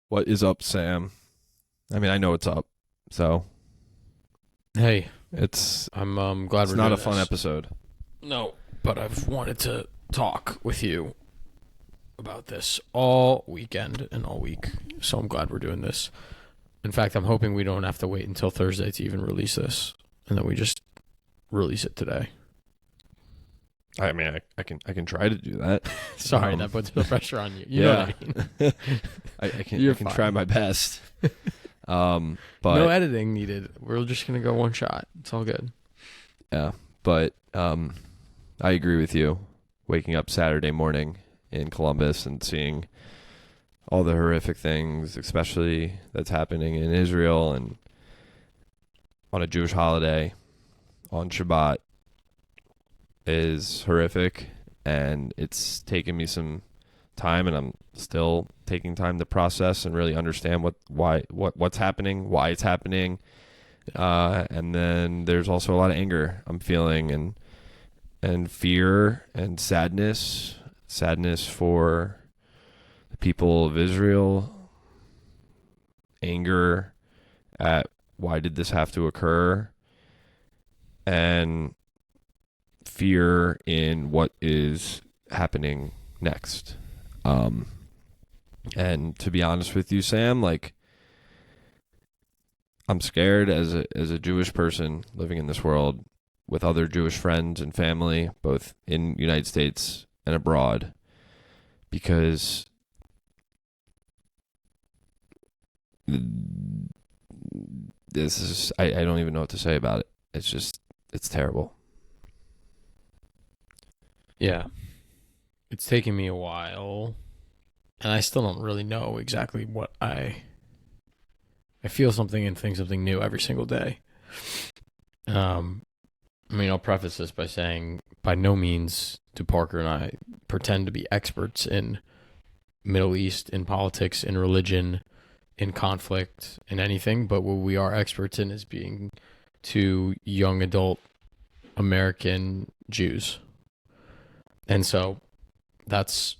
What is up, Sam? I mean, I know what's up, so Hey, it's I'm glad it's we're not doing a fun this. episode. No, but I've wanted to talk with you about this all weekend and all week. So I'm glad we're doing this. In fact, I'm hoping we don't have to wait until Thursday to even release this, and that we just release it today. I mean, I can try to do that. Sorry, Um, that puts the pressure on you. You know what I mean? I You're can fine. try my best. No But editing needed. We're just gonna go one shot. It's all good. yeah, but I agree with you. Waking up Saturday morning in Columbus and seeing all the horrific things, especially that's happening in Israel and on a Jewish holiday on Shabbat, is horrific, and it's taken me some time, and I'm still taking time to process and really understand what's happening, why it's happening, and then there's also a lot of anger I'm feeling, and fear and sadness for the people of Israel, anger at why did this have to occur, and fear in what is happening next. And to be honest with you, Sam, like, I'm scared as a Jewish person living in this world with other Jewish friends and family, both in the United States and abroad, because this is, I don't even know what to say about it. It's terrible. Yeah, it's taken me a while, and I still don't really know exactly what I feel something and think something new every single day. I mean, I'll preface this by saying, by no means do Parker and I pretend to be experts in Middle East, in politics, in religion, in conflict, in anything. But what we are experts in is being two young adult American Jews. And so that's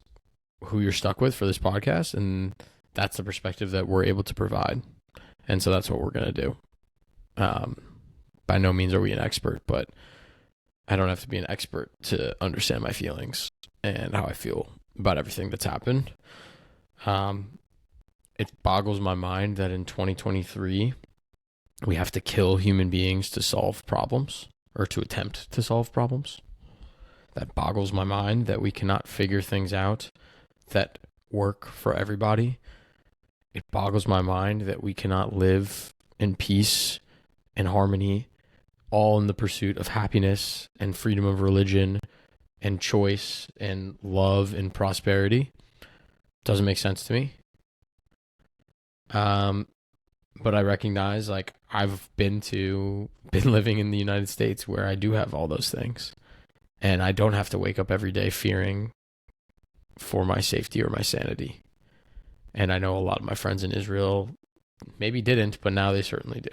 who you're stuck with for this podcast. And that's the perspective that we're able to provide. And so that's what we're going to do. By no means are we an expert, but I don't have to be an expert to understand my feelings and how I feel about everything that's happened. It boggles my mind that in 2023, we have to kill human beings to solve problems or to attempt to solve problems. That boggles my mind that we cannot figure things out that work for everybody. It boggles my mind that we cannot live in peace and harmony, all in the pursuit of happiness and freedom of religion and choice and love and prosperity. Doesn't make sense to me. But I recognize, like, I've been living in the United States where I do have all those things, and I don't have to wake up every day fearing for my safety or my sanity. And I know a lot of my friends in Israel maybe didn't, but now they certainly do.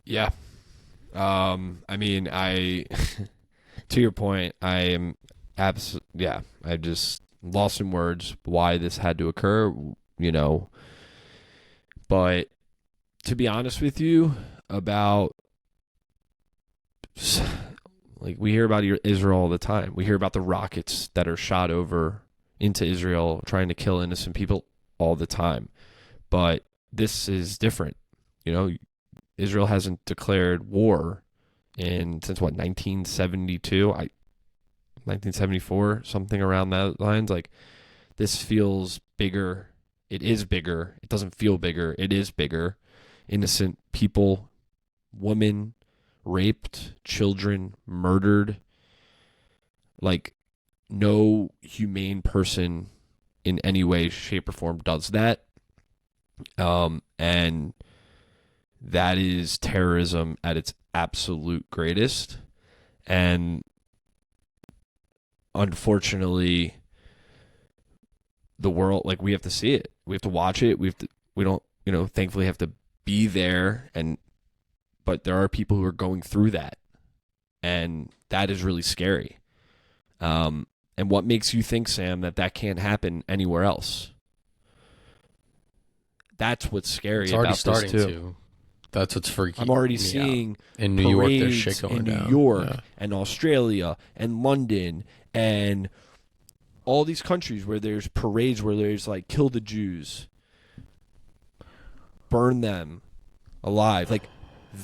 Yeah. I mean, I to your point, I am yeah, I just lost in words why this had to occur, you know. But to be honest with you, about, like, we hear about Israel all the time. We hear about the rockets that are shot over into Israel trying to kill innocent people all the time. But this is different. You know, Israel hasn't declared war since what, 1972? 1974, something around that lines. Like, this feels bigger. It is bigger. It doesn't feel bigger. It is bigger. Innocent people, women raped, children murdered. Like, no humane person in any way, shape, or form does that. And that is terrorism at its absolute greatest. And unfortunately, the world, like, we have to see it. We have to watch it. We don't, thankfully have to be there. But there are people who are going through that. And that is really scary. And what makes you think, Sam, that can't happen anywhere else? That's what's scary It's already about starting this too. to. That's what's freaky. I'm already seeing in New York. There's parades shit going in down. New York Yeah. and Australia and London and all these countries where there's parades where there's like kill the Jews, burn them alive. Like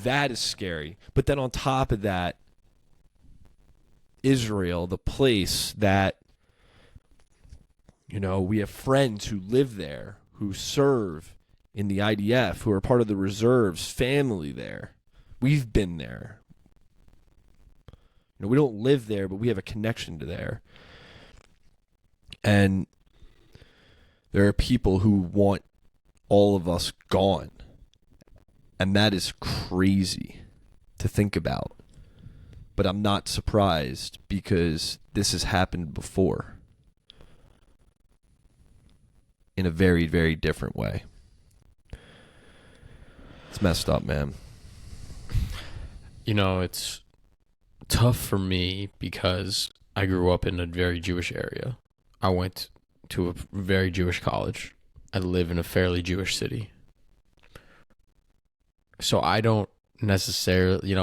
that is scary. But then on top of that, Israel, the place that, you know, we have friends who live there, who serve in the IDF, who are part of the reserves, family there. We've been there. You know, we don't live there, but we have a connection to there. And there are people who want all of us gone. And that is crazy to think about. But I'm not surprised because this has happened before in a very, very different way. It's messed up, man. You know, it's tough for me because I grew up in a very Jewish area. I went to a very Jewish college. I live in a fairly Jewish city. So I don't necessarily,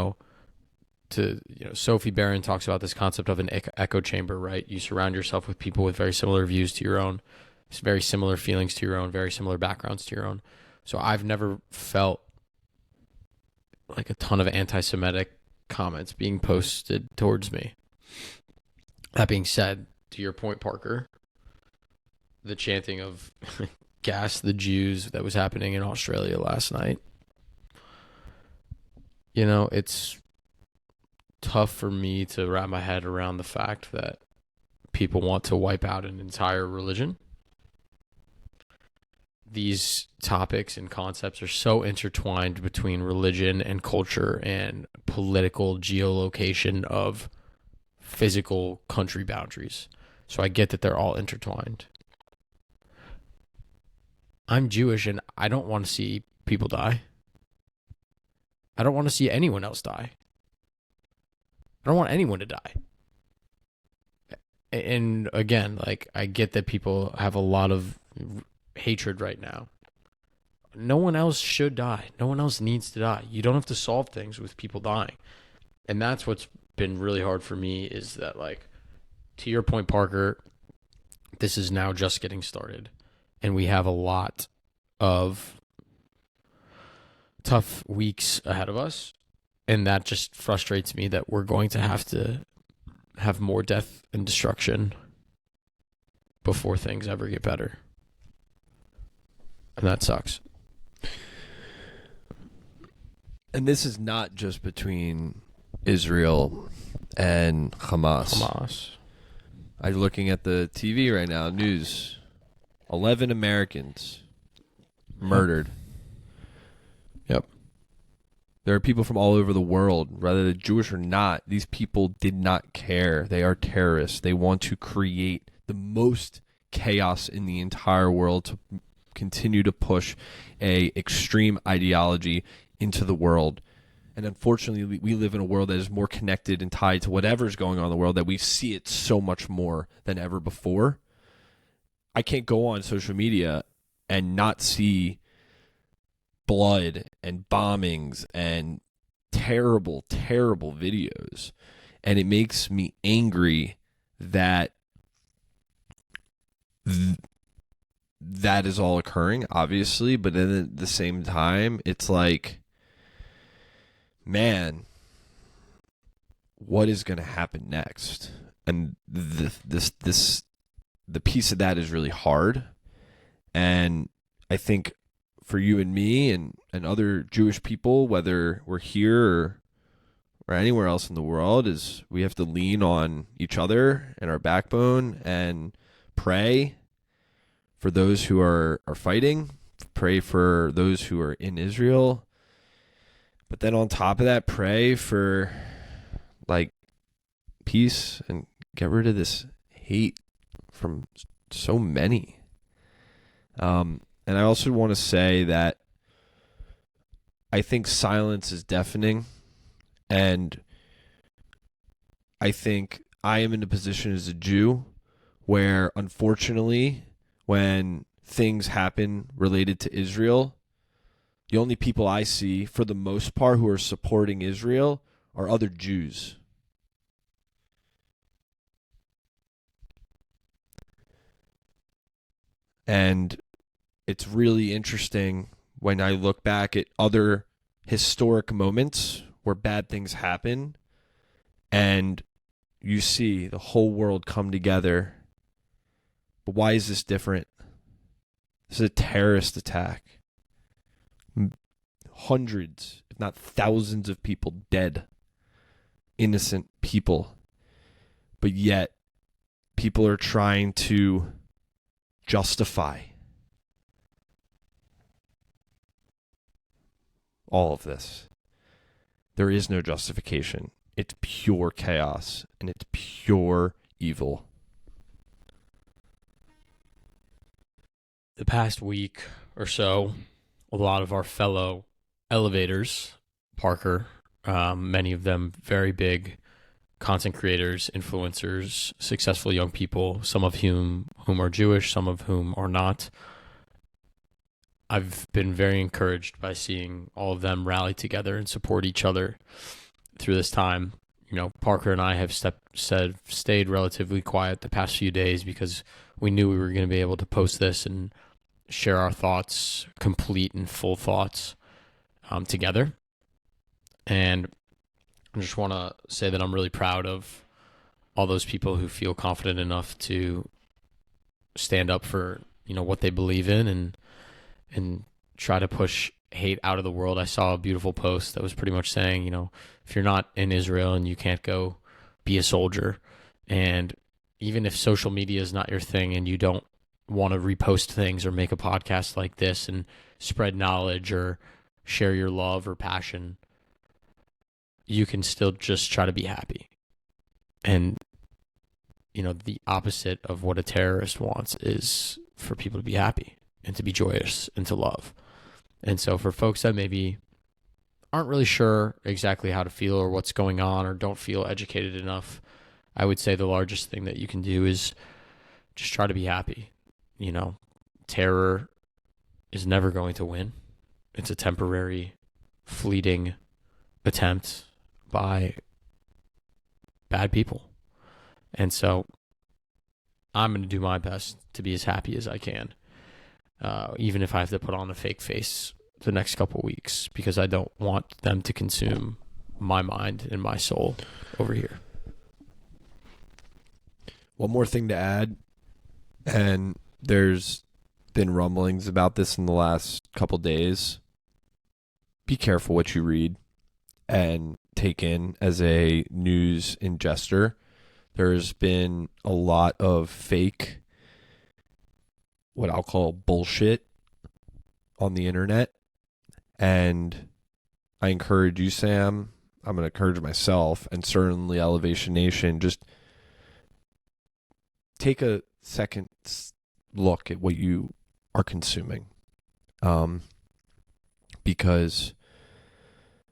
Sophie Barron talks about this concept of an echo chamber, right? You surround yourself with people with very similar views to your own, very similar feelings to your own, very similar backgrounds to your own. So I've never felt like a ton of anti-Semitic comments being posted towards me. That being said, to your point, Parker, the chanting of gas the Jews that was happening in Australia last night, you know, it's tough for me to wrap my head around the fact that people want to wipe out an entire religion. These topics and concepts are so intertwined between religion and culture and political geolocation of physical country boundaries. So I get that they're all intertwined. I'm Jewish and I don't want to see people die. I don't want to see anyone else die. I don't want anyone to die. And again, like, I get that people have a lot of hatred right now. No one else should die. No one else needs to die. You don't have to solve things with people dying. And that's what's been really hard for me, is that, like, to your point, Parker, this is now just getting started. And we have a lot of tough weeks ahead of us. And that just frustrates me that we're going to have more death and destruction before things ever get better. And that sucks. And this is not just between Israel and Hamas. I'm looking at the TV right now, news. 11 Americans murdered. Yep. There are people from all over the world, whether they're Jewish or not. These people did not care. They are terrorists. They want to create the most chaos in the entire world to continue to push a extreme ideology into the world. And unfortunately, we live in a world that is more connected and tied to whatever's going on in the world, that we see it so much more than ever before. I can't go on social media and not see blood and bombings and terrible, terrible videos. And it makes me angry that that is all occurring, obviously. But then at the same time, it's like, man, what is going to happen next? And the piece of that is really hard. And I think for you and me and other Jewish people, whether we're here or anywhere else in the world, is we have to lean on each other and our backbone and pray for those who are fighting, pray for those who are in Israel. But then on top of that, pray for, like, peace and get rid of this hate from so many. And I also want to say that I think silence is deafening, and I think I am in a position as a Jew where unfortunately, when things happen related to Israel, the only people I see, for the most part, who are supporting Israel are other Jews. And it's really interesting when I look back at other historic moments where bad things happen and you see the whole world come together. But why is this different? This is a terrorist attack. Hundreds, if not thousands of people dead. Innocent people. But yet, people are trying to justify all of this. There is no justification. It's pure chaos, and it's pure evil. The past week or so, a lot of our fellow elevators, Parker, many of them very big content creators, influencers, successful young people, some of whom are Jewish, some of whom are not. I've been very encouraged by seeing all of them rally together and support each other through this time. You know, Parker and I have stayed relatively quiet the past few days because we knew we were going to be able to post this and share our thoughts, complete and full thoughts, together. And I just want to say that I'm really proud of all those people who feel confident enough to stand up for, what they believe in and try to push hate out of the world. I saw a beautiful post that was pretty much saying, if you're not in Israel and you can't go be a soldier, and even if social media is not your thing and you don't want to repost things or make a podcast like this and spread knowledge or share your love or passion, you can still just try to be happy. And, the opposite of what a terrorist wants is for people to be happy and to be joyous and to love. And so for folks that maybe aren't really sure exactly how to feel or what's going on or don't feel educated enough, I would say the largest thing that you can do is just try to be happy. Terror is never going to win. It's a temporary, fleeting attempt by bad people. And so I'm going to do my best to be as happy as I can, even if I have to put on a fake face the next couple weeks, because I don't want them to consume my mind and my soul over here. One more thing to add, and there's been rumblings about this in the last couple days. Be careful what you read and take in as a news ingester. There's been a lot of fake, what I'll call bullshit, on the internet. And I encourage you, Sam, I'm going to encourage myself, and certainly Elevation Nation, just take a second look at what you are consuming. Because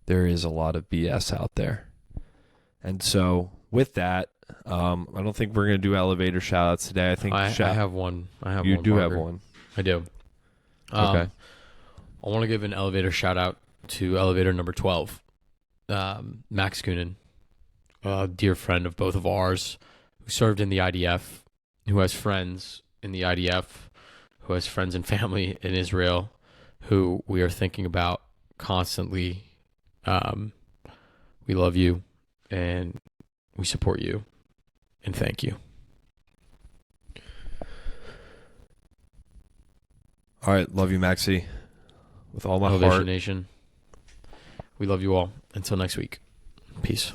there is a lot of BS out there. And so with that, I don't think we're going to do elevator shout outs today. I think I have one. You do Parker. have one. I do. Okay. I want to give an elevator shout out to elevator number 12, Max Kunin, a dear friend of both of ours, who served in the IDF, who has friends in the IDF, who has friends and family in Israel, who we are thinking about constantly. We love you and we support you, and thank you. All right. Love you, Maxie. With all my Elevation heart. Nation, we love you all. Until next week. Peace.